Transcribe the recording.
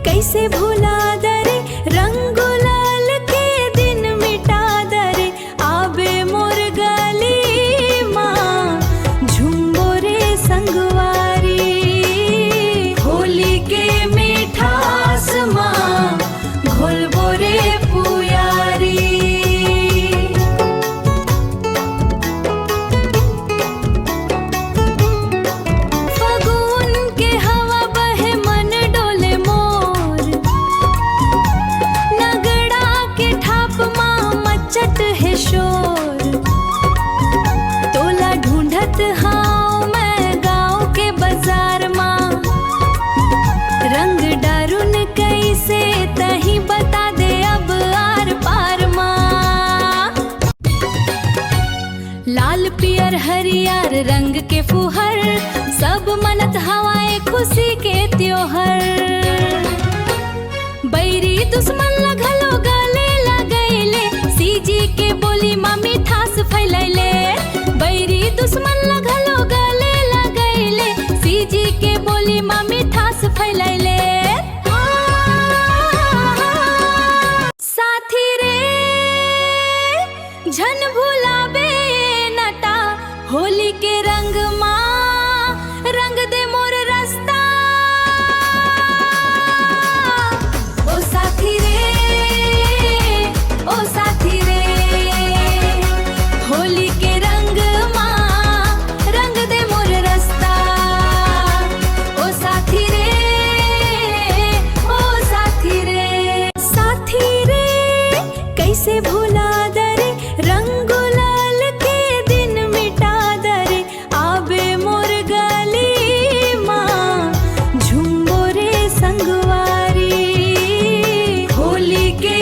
कैसे भुला दरे रंग गुलाल के दिन मिटा दरे आबे मोर गली माँ झुम्बो रे संगवारी होली के मिठास माँ घोलबो रे पुयारी। चट है शोर तोला ढूंढत हाउ मैं गाँव के बाजार माँ रंग डारून कैसे तही बता दे अब आर पार माँ। लाल पियर हरियर रंग के फुहर सब मनत हवाए खुशी के त्योहर बैरी दुश्मन लगलो गले लगैले सीजी के बोली माँ मिठास फैलैले बैरी दुश्मन लगलो गले लगैले सीजी के बोली माँ मिठास फैलैले। साथी रे झन भुलाबे नटा होली के रंग माँ रंग दे मोर रास्ता। ओ साथी रे ओ साथी रे होली के रंग माँ रंग दे मोर रास्ता। ओ साथी रे साथी रे कैसे भुला दरे रंग गुलाल के दिन मिटा दरे आबे मोर गली माँ झुम्बो रे संगवारी होली के